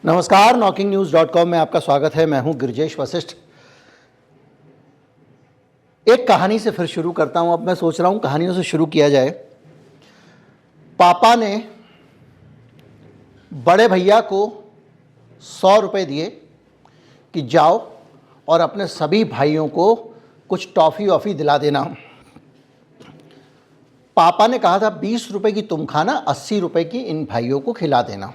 नमस्कार, knocking-news.com में आपका स्वागत है। मैं हूं गिरजेश वशिष्ठ। एक कहानी से फिर शुरू करता हूं। अब मैं सोच रहा हूं कहानियों से शुरू किया जाए। पापा ने बड़े भैया को 100 रुपये दिए कि जाओ और अपने सभी भाइयों को कुछ टॉफ़ी वॉफ़ी दिला देना। पापा ने कहा था 20 रुपये की तुम खाना, 80 रुपये की इन भाइयों को खिला देना।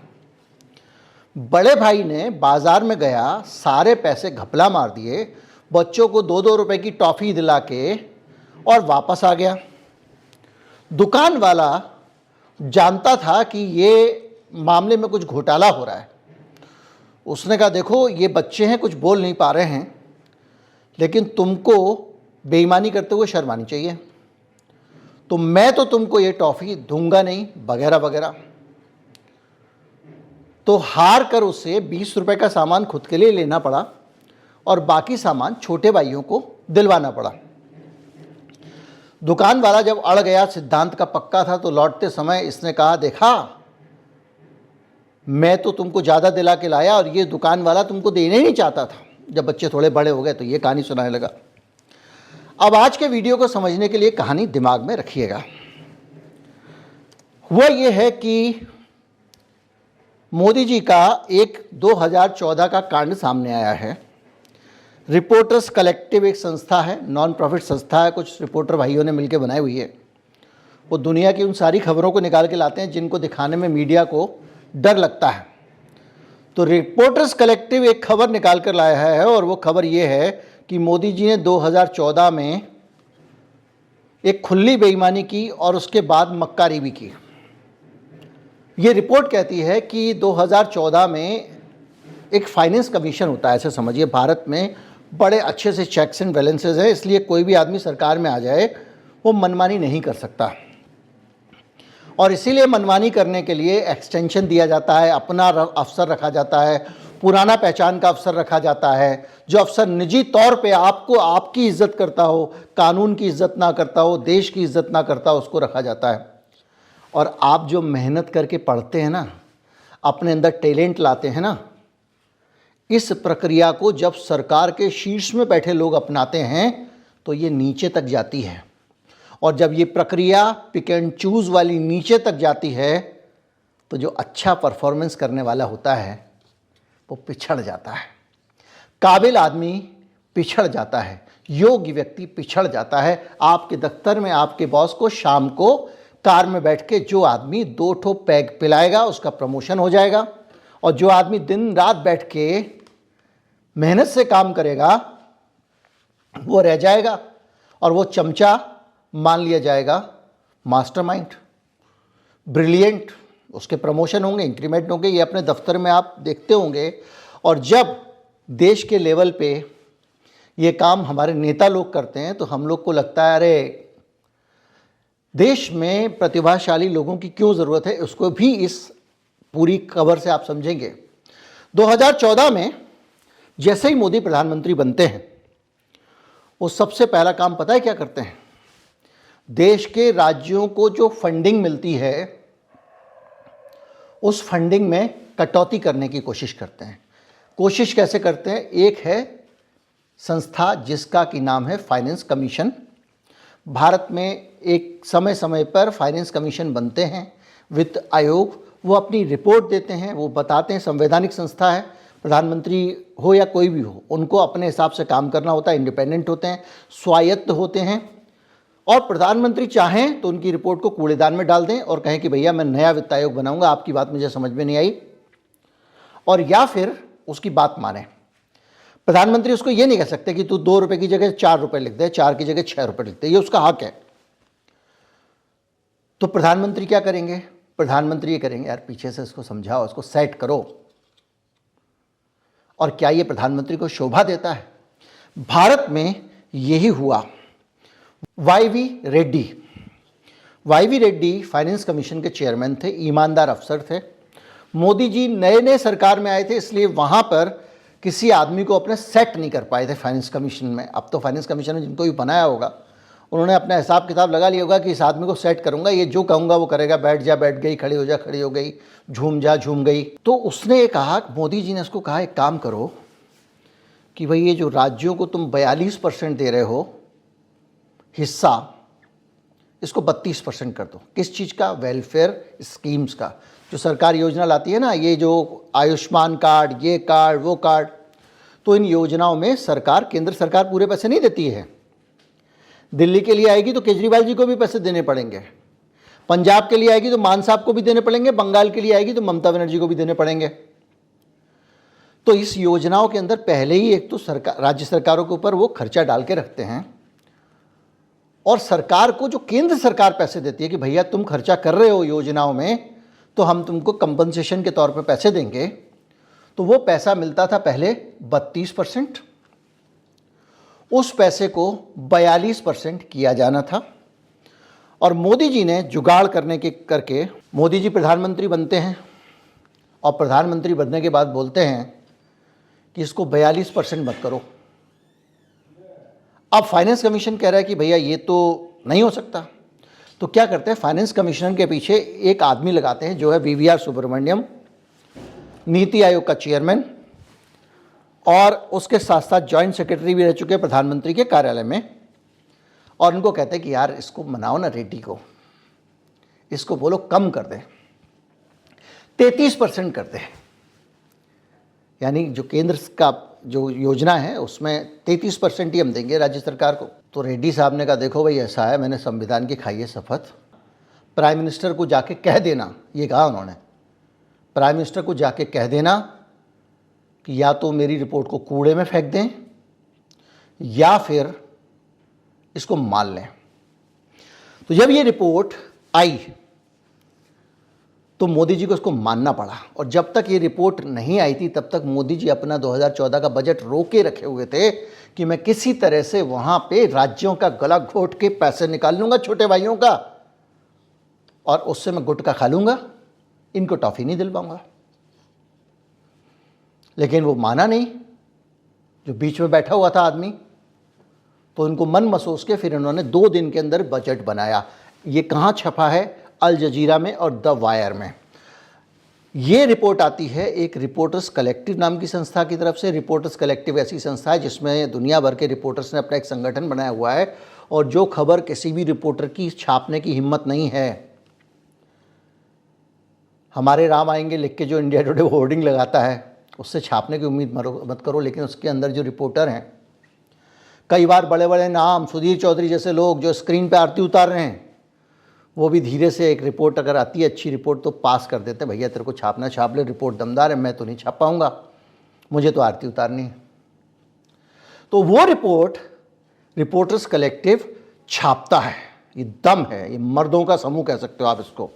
बड़े भाई ने बाजार में गया, सारे पैसे घपला मार दिए, बच्चों को 2-2 रुपये की टॉफ़ी दिला के और वापस आ गया। दुकान वाला जानता था कि ये मामले में कुछ घोटाला हो रहा है। उसने कहा देखो ये बच्चे हैं, कुछ बोल नहीं पा रहे हैं, लेकिन तुमको बेईमानी करते हुए शर्म आनी चाहिए, तो मैं तो तुमको ये टॉफ़ी दूंगा नहीं, वगैरह वगैरह। तो हार कर उसे 20 रुपये का सामान खुद के लिए लेना पड़ा और बाकी सामान छोटे भाइयों को दिलवाना पड़ा। दुकान वाला जब अड़ गया, सिद्धांत का पक्का था, तो लौटते समय इसने कहा देखा मैं तो तुमको ज़्यादा दिला के लाया और ये दुकान वाला तुमको देने ही नहीं चाहता था। जब बच्चे थोड़े बड़े हो गए तो ये कहानी सुनाने लगा। अब आज के वीडियो को समझने के लिए कहानी दिमाग में रखिएगा। वह ये है कि मोदी जी का एक 2014 का कांड सामने आया है। रिपोर्टर्स कलेक्टिव एक संस्था है, नॉन प्रॉफिट संस्था है, कुछ रिपोर्टर भाइयों ने मिलकर बनाई हुई है। वो दुनिया की उन सारी खबरों को निकाल के लाते हैं जिनको दिखाने में मीडिया को डर लगता है। तो रिपोर्टर्स कलेक्टिव एक खबर निकाल कर लाया है और वो खबर ये है कि मोदी जी ने 2014 में एक खुली बेईमानी की और उसके बाद मक्कारी भी की। ये रिपोर्ट कहती है कि 2014 में एक फाइनेंस कमीशन होता है, ऐसे समझिए। भारत में बड़े अच्छे से चेक्स एंड बैलेंसेस है, इसलिए कोई भी आदमी सरकार में आ जाए वो मनमानी नहीं कर सकता, और इसीलिए मनमानी करने के लिए एक्सटेंशन दिया जाता है, अपना अफसर रखा जाता है, पुराना पहचान का अफसर रखा जाता है, जो अफसर निजी तौर पे आपको आपकी इज्जत करता हो, कानून की इज्जत ना करता हो, देश की इज्जत ना करता हो, उसको रखा जाता है। और आप जो मेहनत करके पढ़ते हैं ना, अपने अंदर टैलेंट लाते हैं ना, इस प्रक्रिया को जब सरकार के शीर्ष में बैठे लोग अपनाते हैं तो ये नीचे तक जाती है, और जब ये प्रक्रिया पिक एंड चूज़ वाली नीचे तक जाती है तो जो अच्छा परफॉर्मेंस करने वाला होता है वो पिछड़ जाता है। काबिल आदमी पिछड़ जाता है, योग्य व्यक्ति पिछड़ जाता है। आपके दफ्तर में आपके बॉस को शाम को कार में बैठ के जो आदमी 2 ठो पैग पिलाएगा उसका प्रमोशन हो जाएगा, और जो आदमी दिन रात बैठ के मेहनत से काम करेगा वो रह जाएगा, और वो चमचा मान लिया जाएगा मास्टरमाइंड, ब्रिलियंट। उसके प्रमोशन होंगे, इंक्रीमेंट होंगे, ये अपने दफ्तर में आप देखते होंगे। और जब देश के लेवल पे ये काम हमारे नेता लोग करते हैं तो हम लोग को लगता है अरे देश में प्रतिभाशाली लोगों की क्यों ज़रूरत है। उसको भी इस पूरी खबर से आप समझेंगे। 2014 में जैसे ही मोदी प्रधानमंत्री बनते हैं, वो सबसे पहला काम पता है क्या करते हैं? देश के राज्यों को जो फंडिंग मिलती है उस फंडिंग में कटौती करने की कोशिश करते हैं। कोशिश कैसे करते हैं? एक है संस्था जिसका कि नाम है फाइनेंस कमीशन। भारत में एक समय समय पर फाइनेंस कमीशन बनते हैं, वित्त आयोग, वो अपनी रिपोर्ट देते हैं, वो बताते हैं। संवैधानिक संस्था है, प्रधानमंत्री हो या कोई भी हो, उनको अपने हिसाब से काम करना होता है, इंडिपेंडेंट होते हैं, स्वायत्त होते हैं। और प्रधानमंत्री चाहें तो उनकी रिपोर्ट को कूड़ेदान में डाल दें और कहें कि भैया मैं नया वित्त आयोग बनाऊंगा, आपकी बात मुझे समझ में नहीं आई, और या फिर उसकी बात माने। प्रधानमंत्री उसको ये नहीं कह सकते कि तू 2 रुपये की जगह 4 रुपये लिख दे, 4 की जगह 6 रुपये लिख दे, ये उसका हक है। तो प्रधानमंत्री क्या करेंगे? प्रधानमंत्री ये करेंगे यार पीछे से इसको समझाओ, इसको सेट करो। और क्या ये प्रधानमंत्री को शोभा देता है? भारत में यही हुआ। वाईवी रेड्डी फाइनेंस कमीशन के चेयरमैन थे, ईमानदार अफसर थे। मोदी जी नए नए सरकार में आए थे, इसलिए वहाँ पर किसी आदमी को अपने सेट नहीं कर पाए थे फाइनेंस कमीशन में। अब तो फाइनेंस कमीशन में जिनको भी बनाया होगा उन्होंने अपना हिसाब किताब लगा लिया होगा कि इस आदमी को सेट करूंगा, ये जो कहूंगा वो करेगा, बैठ जा बैठ गई, खड़ी हो जा खड़ी हो गई, झूम जा झूम गई। तो उसने ये कहा, मोदी जी ने उसको कहा एक काम करो कि भाई ये जो राज्यों को तुम 42% दे रहे हो हिस्सा, इसको 32% कर दो। किस चीज़ का? वेलफेयर स्कीम्स का। जो सरकार योजना लाती है ना, ये जो आयुष्मान कार्ड, ये कार्ड, वो कार्ड, तो इन योजनाओं में सरकार, केंद्र सरकार पूरे पैसे नहीं देती है। दिल्ली के लिए आएगी तो केजरीवाल जी को भी पैसे देने पड़ेंगे, पंजाब के लिए आएगी तो मान साहब को भी देने पड़ेंगे, बंगाल के लिए आएगी तो ममता बनर्जी को भी देने पड़ेंगे। तो इस योजनाओं के अंदर पहले ही एक तो सरकार, राज्य सरकारों के ऊपर वो खर्चा डाल के रखते हैं, और सरकार को जो केंद्र सरकार पैसे देती है कि भैया तुम खर्चा कर रहे हो योजनाओं में तो हम तुमको कंपनसेशन के तौर पे पैसे देंगे। तो वो पैसा मिलता था पहले 32%, उस पैसे को 42% किया जाना था। और मोदी जी ने जुगाड़ करके मोदी जी प्रधानमंत्री बनते हैं, और प्रधानमंत्री बनने के बाद बोलते हैं कि इसको 42% मत करो। अब फाइनेंस कमीशन कह रहा है कि भैया ये तो नहीं हो सकता। तो क्या करते हैं, फाइनेंस कमिश्नर के पीछे एक आदमी लगाते हैं जो है वीवीआर सुब्रमण्यम, नीति आयोग का चेयरमैन, और उसके साथ साथ जॉइंट सेक्रेटरी भी रह चुके हैं प्रधानमंत्री के कार्यालय में। और उनको कहते हैं कि यार इसको मनाओ ना, रेड्डी को, इसको बोलो कम कर दे, 33% कर दे। यानी जो केंद्र का जो योजना है उसमें 33% ही हम देंगे राज्य सरकार को। तो रेड्डी साहब ने कहा देखो भाई ऐसा है, मैंने संविधान की खाई है शपथ, प्राइम मिनिस्टर को जाके कह देना, ये कहा उन्होंने, प्राइम मिनिस्टर को जाके कह देना कि या तो मेरी रिपोर्ट को कूड़े में फेंक दें या फिर इसको मान लें। तो जब ये रिपोर्ट आई तो मोदी जी को इसको मानना पड़ा, और जब तक ये रिपोर्ट नहीं आई थी तब तक मोदी जी अपना 2014 का बजट रोके रखे हुए थे कि मैं किसी तरह से वहाँ पे राज्यों का गला घोट के पैसे निकाल लूँगा छोटे भाइयों का, और उससे मैं गुटखा खा लूँगा, इनको टॉफ़ी नहीं दिलवाऊँगा। लेकिन वो माना नहीं, जो बीच में बैठा हुआ था आदमी, तो इनको मन महसूस के फिर इन्होंने 2 दिन के अंदर बजट बनाया। ये कहाँ छपा है? अल जजीरा में और द वायर में। ये रिपोर्ट आती है एक रिपोर्टर्स कलेक्टिव नाम की संस्था की तरफ से। रिपोर्टर्स कलेक्टिव ऐसी संस्था है जिसमें दुनिया भर के रिपोर्टर्स ने अपना एक संगठन बनाया हुआ है, और जो खबर किसी भी रिपोर्टर की छापने की हिम्मत नहीं है, हमारे राम आएंगे लिख के जो इंडिया टुडे होर्डिंग लगाता है उससे छापने की उम्मीद मत करो। लेकिन उसके अंदर जो रिपोर्टर हैं, कई बार बड़े बड़े नाम, सुधीर चौधरी जैसे लोग जो स्क्रीन पे आरती उतार रहे हैं, वो भी धीरे से एक रिपोर्ट अगर आती है अच्छी रिपोर्ट तो पास कर देते हैं, भैया तेरे को छापना छाप ले, रिपोर्ट दमदार है, मैं तो नहीं छाप पाऊंगा, मुझे तो आरती उतारनी है। तो वो रिपोर्ट रिपोर्टर्स कलेक्टिव छापता है। ये दम है, ये मर्दों का समूह कह सकते हो आप इसको।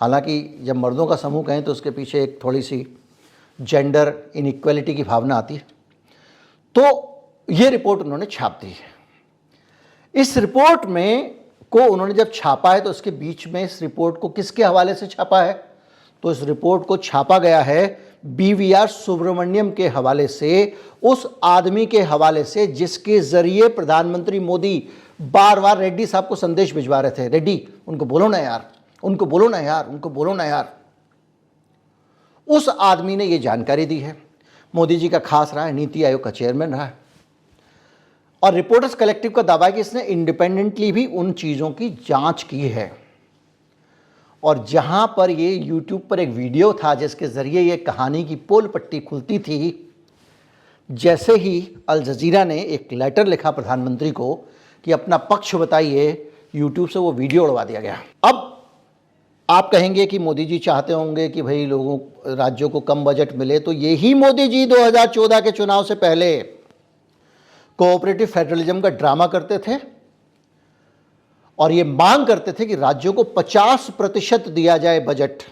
हालांकि जब मर्दों का समूह कहें तो उसके पीछे एक थोड़ी सी जेंडर इनइक्वालिटी की भावना आती है। तो ये रिपोर्ट उन्होंने छाप दी है। इस रिपोर्ट में को उन्होंने जब छापा है तो उसके बीच में इस रिपोर्ट को किसके हवाले से छापा है? तो इस रिपोर्ट को छापा गया है बीवीआर सुब्रमण्यम के हवाले से, उस आदमी के हवाले से जिसके जरिए प्रधानमंत्री मोदी बार बार रेड्डी साहब को संदेश भिजवा रहे थे, रेड्डी उनको बोलो ना यार, उनको बोलो ना यार, उनको बोलो ना यार। उस आदमी ने ये जानकारी दी है। मोदी जी का खास रहा है, नीति आयोग का चेयरमैन रहा है, और रिपोर्टर्स कलेक्टिव का दावा है कि इसने इंडिपेंडेंटली भी उन चीज़ों की जांच की है। और जहां पर ये यूट्यूब पर एक वीडियो था जिसके ज़रिए ये कहानी की पोल पट्टी खुलती थी, जैसे ही अल जजीरा ने एक लेटर लिखा प्रधानमंत्री को कि अपना पक्ष बताइए, यूट्यूब से वो वीडियो उड़वा दिया गया। अब आप कहेंगे कि मोदी जी चाहते होंगे कि भाई लोगों, राज्यों को कम बजट मिले, तो यही मोदी जी 2014 के चुनाव से पहले कोऑपरेटिव फेडरलिज्म का ड्रामा करते थे और ये मांग करते थे कि राज्यों को 50% दिया जाए बजट।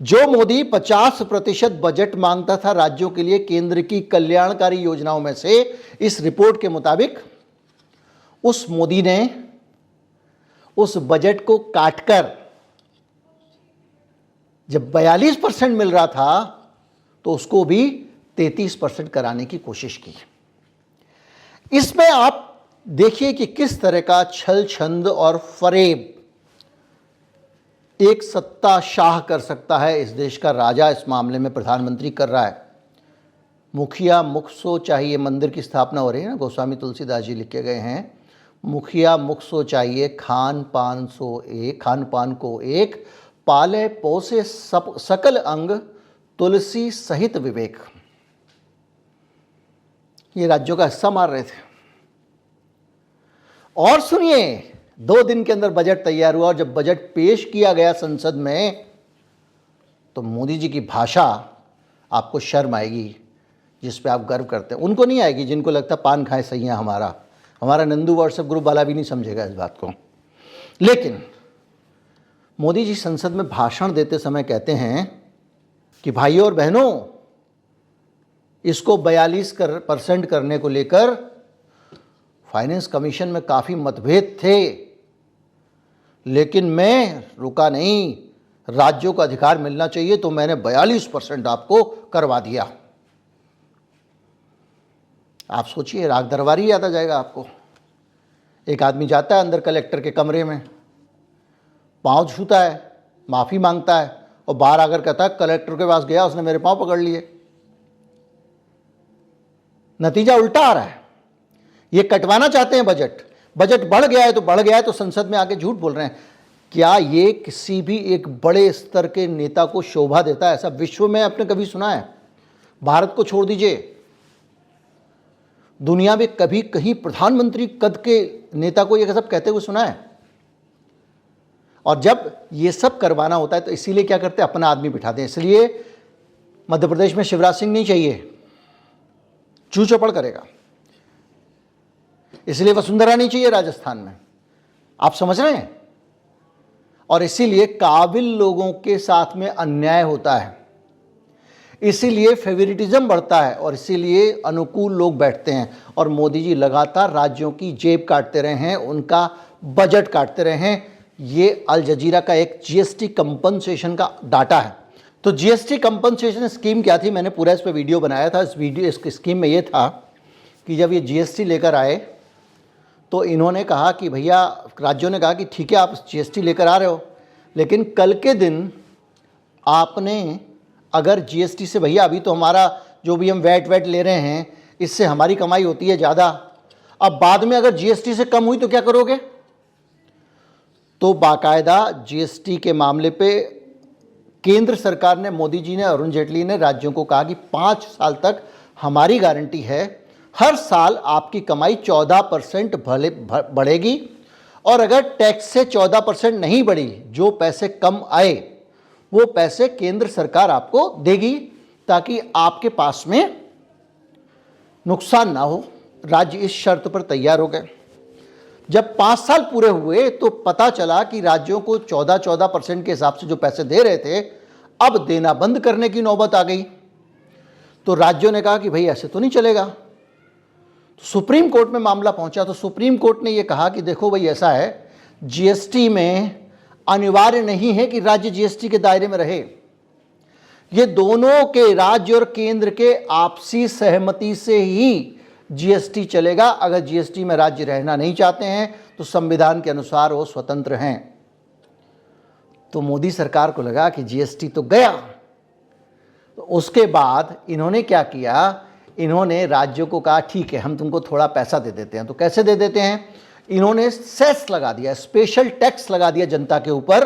जो मोदी 50% बजट मांगता था राज्यों के लिए केंद्र की कल्याणकारी योजनाओं में से, इस रिपोर्ट के मुताबिक उस मोदी ने उस बजट को काटकर जब 42% मिल रहा था तो उसको भी 33% कराने की कोशिश की। इसमें आप देखिए कि किस तरह का छल छंद और फरेब एक सत्ता शाह कर सकता है। इस देश का राजा इस मामले में प्रधानमंत्री कर रहा है। मुखिया मुख सो चाहिए, मंदिर की स्थापना हो रही है ना, गोस्वामी तुलसीदास जी लिखे गए हैं, मुखिया मुख सो चाहिए, खान पान को एक, पाले पोसे सकल अंग, तुलसी सहित विवेक। ये राज्यों का हिस्सा मार रहे थे। और सुनिए, 2 दिन के अंदर बजट तैयार हुआ और जब बजट पेश किया गया संसद में तो मोदी जी की भाषा आपको शर्म आएगी, जिस पे आप गर्व करते हैं। उनको नहीं आएगी जिनको लगता पान खाए सही है। हमारा नंदू व्हाट्सएप ग्रुप वाला भी नहीं समझेगा इस बात को। लेकिन मोदी जी संसद में भाषण देते समय कहते हैं कि भाइयों और बहनों, इसको 42% करने को लेकर फाइनेंस कमीशन में काफ़ी मतभेद थे, लेकिन मैं रुका नहीं। राज्यों को अधिकार मिलना चाहिए तो मैंने 42% आपको करवा दिया। आप सोचिए, राग दरबारी याद आ जाएगा आपको। एक आदमी जाता है अंदर कलेक्टर के कमरे में, पाँव छूता है, माफ़ी मांगता है और बाहर आकर कहता है कलेक्टर के पास गया, उसने मेरे पाँव पकड़ लिए। नतीजा उल्टा आ रहा है। ये कटवाना चाहते हैं बजट बढ़ गया है तो संसद में आके झूठ बोल रहे हैं। क्या ये किसी भी एक बड़े स्तर के नेता को शोभा देता है? ऐसा विश्व में आपने कभी सुना है? भारत को छोड़ दीजिए, दुनिया में कभी कहीं प्रधानमंत्री कद के नेता को ये सब कहते हुए सुना है? और जब ये सब करवाना होता है तो इसीलिए क्या करते हैं, अपना आदमी बिठाते हैं। इसलिए मध्य प्रदेश में शिवराज सिंह नहीं चाहिए, चू चौपड़ करेगा। इसलिए वसुंधरा नहीं चाहिए राजस्थान में, आप समझ रहे हैं? और इसीलिए काबिल लोगों के साथ में अन्याय होता है, इसीलिए फेवरिटिज्म बढ़ता है और इसीलिए अनुकूल लोग बैठते हैं। और मोदी जी लगातार राज्यों की जेब काटते रहे हैं, उनका बजट काटते रहे हैं। ये अल जजीरा का एक जीएसटी कंपनसेशन का डाटा है। तो जीएसटी कंपनसेशन स्कीम क्या थी, मैंने पूरा इस पर वीडियो बनाया था। इस स्कीम में ये था कि जब ये जीएसटी लेकर आए तो इन्होंने कहा कि भैया, राज्यों ने कहा कि ठीक है आप जीएसटी लेकर आ रहे हो, लेकिन कल के दिन आपने अगर जीएसटी से, भैया अभी तो हमारा जो भी हम वैट ले रहे हैं इससे हमारी कमाई होती है ज़्यादा, अब बाद में अगर जीएसटी से कम हुई तो क्या करोगे? तो बाकायदा जीएसटी के मामले पे केंद्र सरकार ने, मोदी जी ने, अरुण जेटली ने राज्यों को कहा कि 5 साल तक हमारी गारंटी है, हर साल आपकी कमाई 14% बढ़ेगी और अगर टैक्स से 14% नहीं बढ़ी, जो पैसे कम आए वो पैसे केंद्र सरकार आपको देगी ताकि आपके पास में नुकसान ना हो। राज्य इस शर्त पर तैयार हो गए। जब 5 साल पूरे हुए तो पता चला कि राज्यों को 14% के हिसाब से जो पैसे दे रहे थे अब देना बंद करने की नौबत आ गई। तो राज्यों ने कहा कि भाई ऐसे तो नहीं चलेगा। तो सुप्रीम कोर्ट में मामला पहुंचा तो सुप्रीम कोर्ट ने यह कहा कि देखो भाई ऐसा है, जीएसटी में अनिवार्य नहीं है कि राज्य जीएसटी के दायरे में रहे। ये दोनों के, राज्य और केंद्र के आपसी सहमति से ही जीएसटी चलेगा। अगर जीएसटी में राज्य रहना नहीं चाहते हैं तो संविधान के अनुसार वो स्वतंत्र हैं। तो मोदी सरकार को लगा कि जीएसटी तो गया। तो उसके बाद इन्होंने क्या किया, इन्होंने राज्यों को कहा ठीक है हम तुमको थोड़ा पैसा दे देते हैं। तो कैसे दे देते हैं, इन्होंने सेस लगा दिया, स्पेशल टैक्स लगा दिया जनता के ऊपर,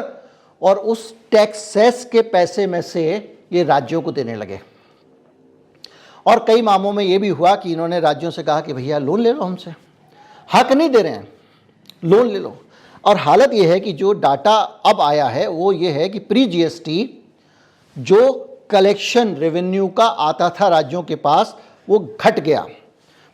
और उस टैक्स सेस के पैसे में से ये राज्यों को देने लगे। और कई मामलों में ये भी हुआ कि इन्होंने राज्यों से कहा कि भैया लोन ले लो हमसे, हक नहीं दे रहे हैं, लोन ले लो। और हालत ये है कि जो डाटा अब आया है वो ये है कि प्री जीएसटी जो कलेक्शन रेवेन्यू का आता था राज्यों के पास वो घट गया।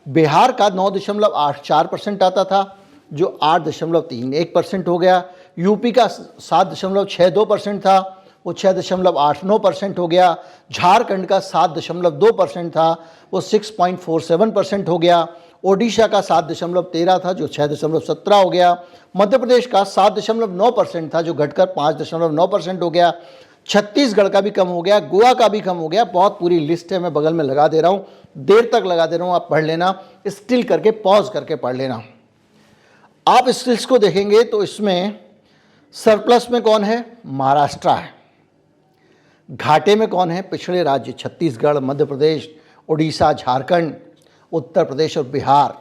बिहार का 9.84% आता था जो 8.31% हो गया। यूपी का 7.62% था वो 6.89% हो गया। झारखंड का 7.2% था वो 6.47% हो गया। ओडिशा का 7.13 था जो 6.17 हो गया। मध्य प्रदेश का 7.9% था जो घटकर 5.9% हो गया। छत्तीसगढ़ का भी कम हो गया, गोवा का भी कम हो गया। बहुत पूरी लिस्ट है, मैं बगल में लगा दे रहा हूँ, देर तक लगा दे रहा हूँ, आप पढ़ लेना, स्टिल करके पॉज करके पढ़ लेना। आप इस लिस्ट को देखेंगे तो इसमें सरप्लस में कौन है? महाराष्ट्र है। घाटे में कौन है? पिछड़े राज्य छत्तीसगढ़, मध्य प्रदेश, उड़ीसा, झारखंड, उत्तर प्रदेश और बिहार।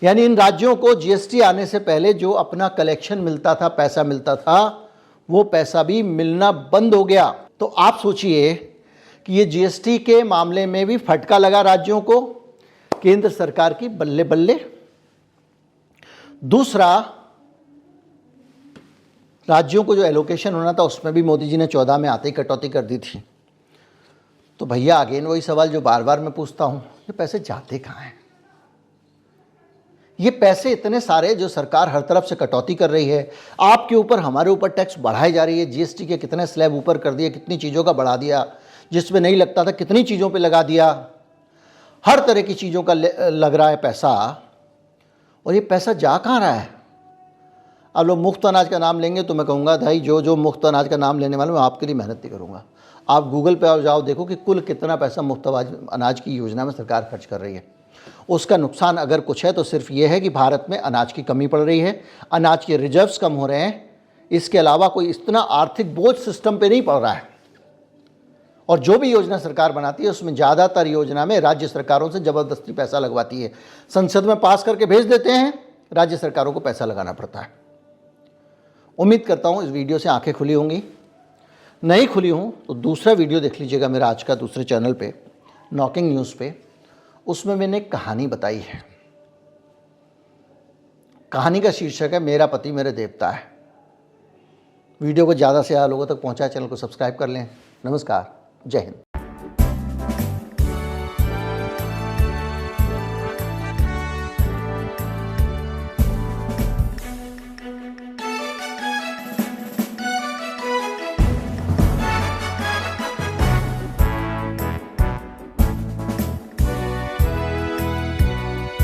यानी इन राज्यों को जीएसटी आने से पहले जो अपना कलेक्शन मिलता था, पैसा मिलता था, वो पैसा भी मिलना बंद हो गया। तो आप सोचिए कि ये जीएसटी के मामले में भी फटका लगा राज्यों को, केंद्र सरकार की बल्ले बल्ले। दूसरा, राज्यों को जो एलोकेशन होना था उसमें भी मोदी जी ने 14 में आते ही कटौती कर दी थी। तो भैया अगेन वही सवाल जो बार बार मैं पूछता हूं, ये पैसे जाते कहाँ हैं? ये पैसे इतने सारे जो सरकार हर तरफ से कटौती कर रही है, आपके ऊपर हमारे ऊपर टैक्स बढ़ाई जा रही है, जीएसटी के कितने स्लैब ऊपर कर दिए, कितनी चीज़ों का बढ़ा दिया, जिसमें नहीं लगता था कितनी चीज़ों पे लगा दिया, हर तरह की चीज़ों का लग रहा है पैसा। और ये पैसा जा कहाँ रहा है? अब लोग मुफ्त अनाज का नाम लेंगे तो मैं कहूँगा भाई जो मुफ्त अनाज का नाम लेने वाले मैं आपके लिए मेहनत नहीं करूँगा। आप गूगल पे जाओ, देखो कि कुल कितना पैसा मुफ्त अनाज की योजना में सरकार खर्च कर रही है। उसका नुकसान अगर कुछ है तो सिर्फ ये है कि भारत में अनाज की कमी पड़ रही है, अनाज के रिजर्व्स कम हो रहे हैं। इसके अलावा कोई इतना आर्थिक बोझ सिस्टम पे नहीं पड़ रहा है। और जो भी योजना सरकार बनाती है उसमें ज़्यादातर योजना में राज्य सरकारों से ज़बरदस्ती पैसा लगवाती है। संसद में पास करके भेज देते हैं, राज्य सरकारों को पैसा लगाना पड़ता है। उम्मीद करता हूँ इस वीडियो से आंखें खुली होंगी। नहीं खुली हूँ तो दूसरा वीडियो देख लीजिएगा मेरा आज का दूसरे चैनल पे, नॉकिंग न्यूज़ पे। उसमें मैंने एक कहानी बताई है। कहानी का शीर्षक है मेरा पति मेरे देवता है। वीडियो को ज़्यादा से ज़्यादा लोगों तक पहुँचाए, चैनल को सब्सक्राइब कर लें। नमस्कार, जय हिंद।